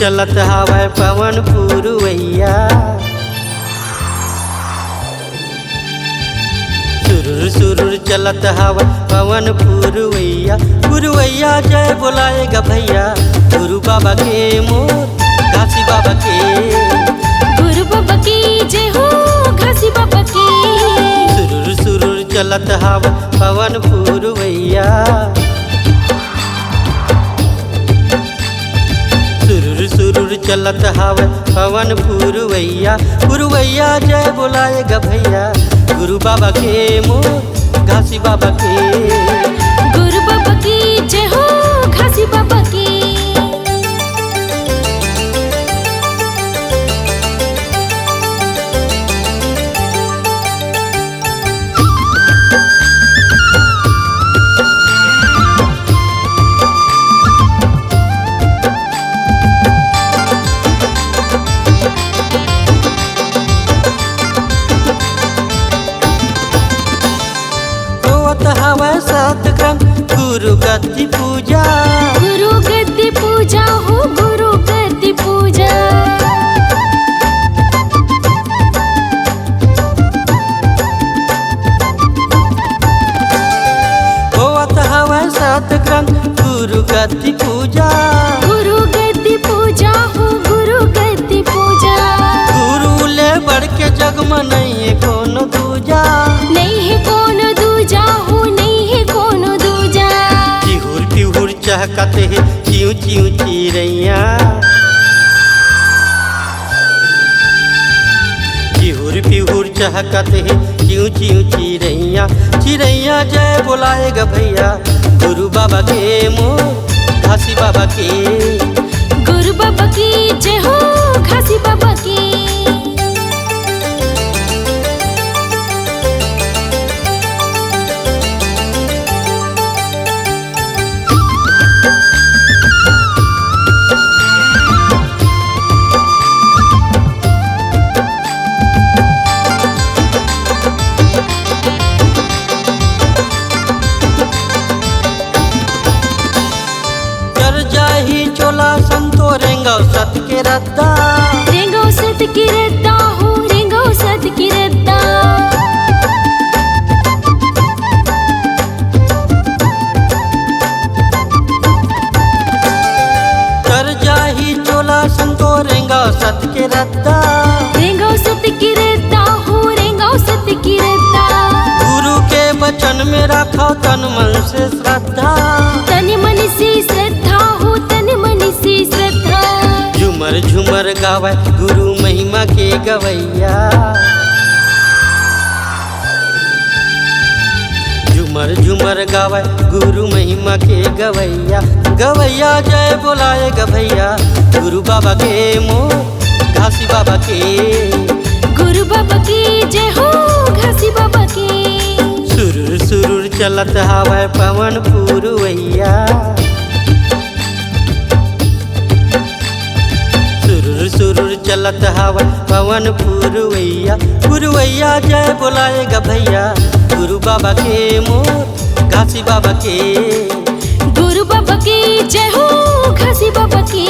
चलत हवै पवन पुरवैया। सुरुर सुरुर चलत हवै पवन पुरवैया। पुरवैया जय बोलाएगा भैया, गुरु बाबा के मोर घासी बाबा के। गुरु बाबा की जय हो, घासी बाबा की। सुरुर सुरुर चलत हवै पवन पुरवैया। सुरुर सुरुर चलत हवै पवन पुरवैया। पुरवैया जय बोलाएगा भैया, गुरु बाबा के मोर घासी बाबा के। गुरु बाबा की जय हो, घासी बाबा की। हवै सतगंग गुरु गद्दी पूजा। गुरु गद्दी पूजा हो, गुरु गद्दी पूजा। होवत हवै सतगंग गुरु गद्दी पूजा। गुरु गद्दी पूजा हो, गुरु गद्दी पूजा। गुरु ले बढ़ के जग में नहीं है कोनो दूजा। नहीं है कोनो दूजा हो, नहीं है कोनो दूजा। चिहुर पिहुर चहकते है चिऊ चिऊ चिरैया। चिहुर पिहुर चहकते है चिऊ चिऊ चिरैया। चिरैया जय बोलाएगा भैया, गुरु बाबा के मोर घासी बाबा के। गुरु बाबा की जय हो, घासी बाबा की। चोला संतो रेंगो सत के रद्दा। रेंगो सत की रद्दा हो, रेंगो सत की रद्दा। कर जाही चोला संतो रेंगो सत के रद्दा। रेंगो सत की रद्दा हो, रेंगो सत की रद्दा। गुरु के वचन में रखो तन मन से श्रद्धा। तन मन से श्रद्धा हो, तन मन से श्रद्धा। झूमर झूमर गावे गुरु महिमा के गवैया। झूमर झूमर गावे गुरु महिमा के गवैया। गवैया जय बोलाएगा भैया, गुरु बाबा के मोर घासी बाबा के। गुरु बाबा की जय हो, घासी बाबा की। सुरुर सुरुर चलत हवै पवन पुरवैया। सुरुर सुरुर चलत हवै पवन पुरवैया। पुरवैया जय बोलाएगा भैया, गुरु बाबा के मोर घासी बाबा के। गुरु बाबा की जय हो, घासी बाबा की।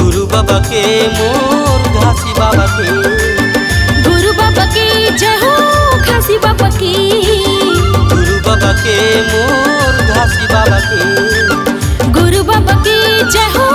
गुरु बाबा के मोर घासी बाबा के। गुरु बाबा की जय हो, घासी बाबा की। गुरु बाबा के मोर घासी बाबा के। गुरु बाबा की जय हो।